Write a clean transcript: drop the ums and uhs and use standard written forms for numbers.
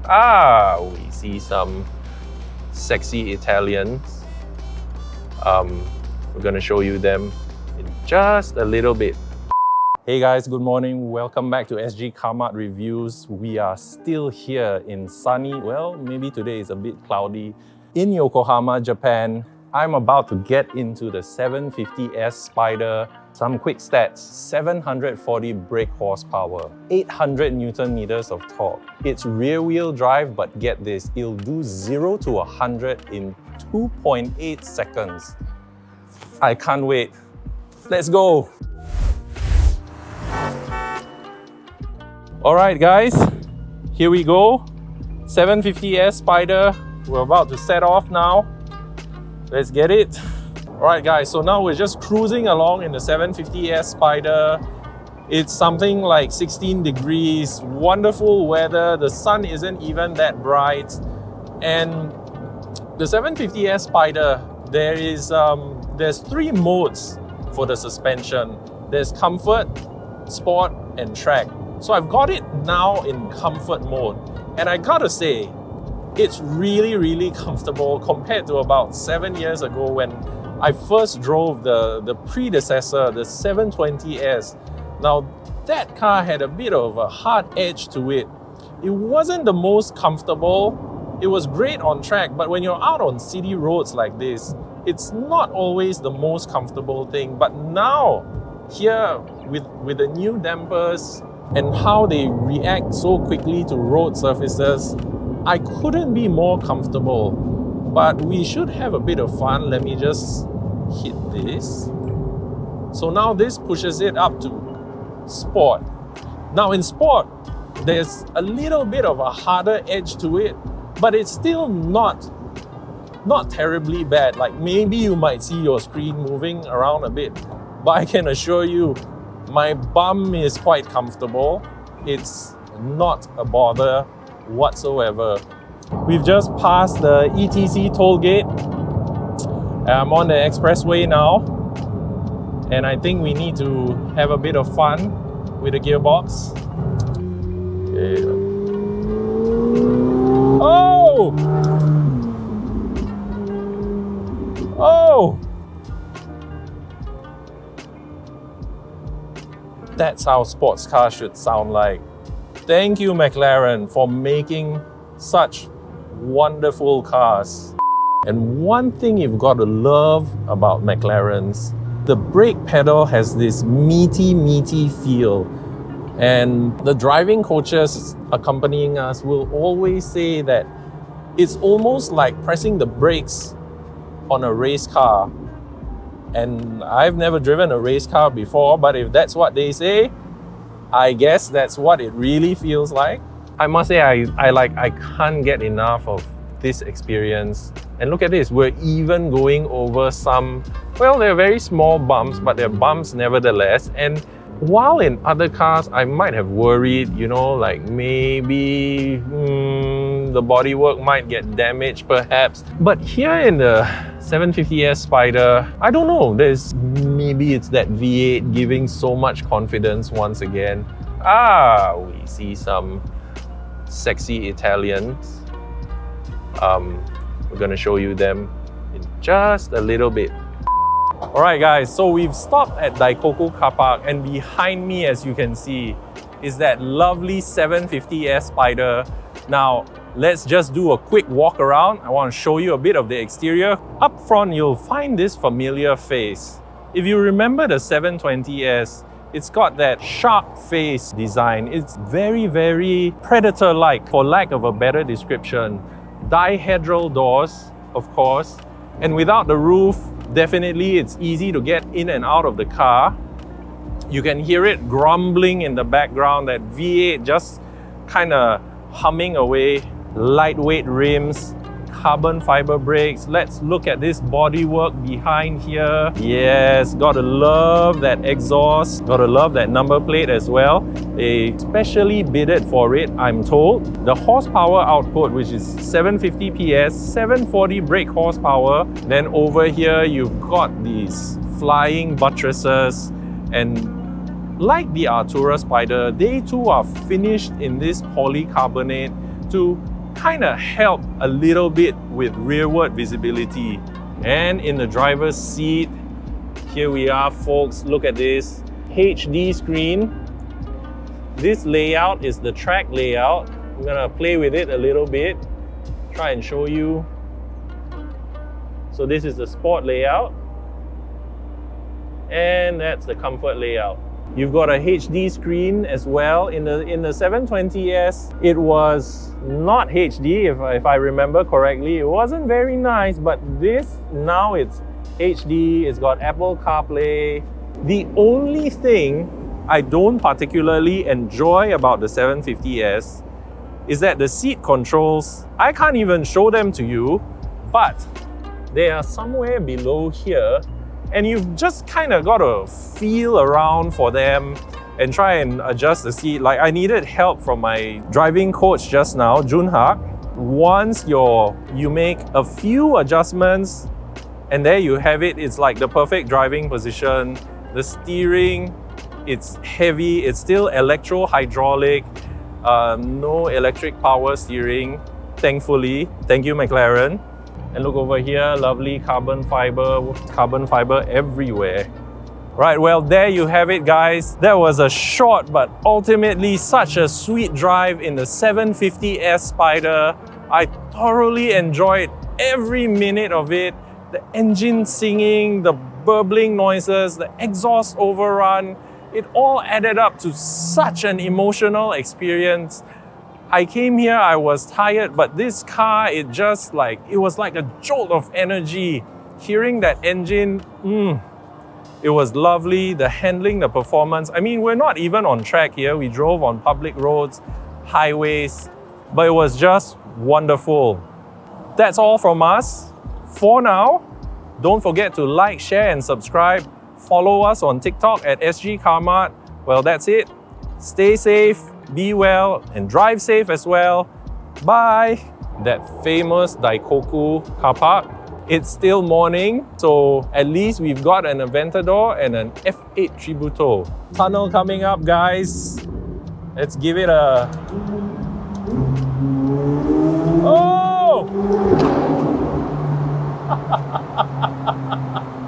We see some sexy Italians. We're gonna show you them in just a little bit. Hey guys, good morning. Welcome back to Sgcarmart Reviews. We are still here in sunny, well, maybe today is a bit cloudy, in Yokohama, Japan. I'm about to get into the 750S Spider. Some quick stats: 740 brake horsepower, 800 Newton meters of torque. It's rear wheel drive, but get this, it'll do 0 to 100 in 2.8 seconds. I can't wait. Let's go. All right, guys, here we go. 750S Spider. We're about to set off now. Let's get it. All right, guys, so now we're just cruising along in the 750S Spider. It's something like 16 degrees, wonderful weather. The sun isn't even that bright. And the 750S Spider, there's 3 modes for the suspension. There's comfort, sport, and track. So I've got it now in comfort mode. And I gotta say, it's really, really comfortable compared to about 7 years ago when I first drove the predecessor, the 720S. Now, that car had a bit of a hard edge to it. It wasn't the most comfortable. It was great on track, but when you're out on city roads like this, it's not always the most comfortable thing. But now, here with the new dampers and how they react so quickly to road surfaces, I couldn't be more comfortable. But we should have a bit of fun. Let me just hit this. So now this pushes it up to sport. Now in sport, there's a little bit of a harder edge to it, but it's still not terribly bad. Like maybe you might see your screen moving around a bit, but I can assure you, my bum is quite comfortable. It's not a bother whatsoever. We've just passed the ETC toll gate. I'm on the expressway now, and I think we need to have a bit of fun with the gearbox. Okay. Oh! Oh! That's how sports cars should sound like. Thank you, McLaren, for making such wonderful cars. And one thing you've got to love about McLarens, the brake pedal has this meaty feel. And the driving coaches accompanying us will always say that it's almost like pressing the brakes on a race car. And I've never driven a race car before, but if that's what they say, I guess that's what it really feels like. I must say, I can't get enough of this experience. And look at this, we're even going over some, well, they're very small bumps, but they're bumps nevertheless. And while in other cars, I might have worried, like maybe the bodywork might get damaged perhaps. But here in the 750S Spider, I don't know, maybe it's that V8 giving so much confidence once again. We see some sexy Italians. We're gonna show you them in just a little bit. Alright guys, so we've stopped at Daikoku Car Park, and behind me, as you can see, is that lovely 750S Spider. Now, let's just do a quick walk around. I want to show you a bit of the exterior. Up front, you'll find this familiar face. If you remember the 720S, it's got that shark face design. It's very, very Predator-like, for lack of a better description. Dihedral doors, of course. And without the roof, definitely it's easy to get in and out of the car. You can hear it grumbling in the background, that V8 just kind of humming away. Lightweight rims, carbon fiber brakes. Let's look at this bodywork behind here. Yes, gotta love that exhaust, gotta love that number plate as well. They specially bidded for it, I'm told. The horsepower output, which is 750 PS, 740 brake horsepower. Then over here, you've got these flying buttresses, and like the Artura Spider, they too are finished in this polycarbonate to kind of help a little bit with rearward visibility. And in the driver's seat, here we are, folks. Look at this HD screen. This layout is the track layout. I'm gonna play with it a little bit, try and show you. So this is the sport layout, and that's the comfort layout. You've got a HD screen as well. In the 720S, it was not HD, if I remember correctly. It wasn't very nice, but this, now it's HD, it's got Apple CarPlay. The only thing I don't particularly enjoy about the 750S is that the seat controls, I can't even show them to you, but they are somewhere below here, and you've just kind of got to feel around for them and try and adjust the seat. Like, I needed help from my driving coach just now, Junhak. Once you make a few adjustments, and there you have it, it's like the perfect driving position. The steering, it's heavy, it's still electro-hydraulic, no electric power steering, thankfully. Thank you, McLaren. And look over here, lovely carbon fiber everywhere. Right, well, there you have it, guys. That was a short but ultimately such a sweet drive in the 750S Spider. I thoroughly enjoyed every minute of it. The engine singing, the burbling noises, the exhaust overrun, it all added up to such an emotional experience. I came here, I was tired, but this car, it was like a jolt of energy. Hearing that engine, it was lovely. The handling, the performance. I mean, we're not even on track here. We drove on public roads, highways, but it was just wonderful. That's all from us for now. Don't forget to like, share, and subscribe. Follow us on TikTok at Sgcarmart. Well, that's it. Stay safe, be well, and drive safe as well. Bye! That famous Daikoku car park. It's still morning, so at least we've got an Aventador and an F8 Tributo. Tunnel coming up, guys. Let's give it a... Oh!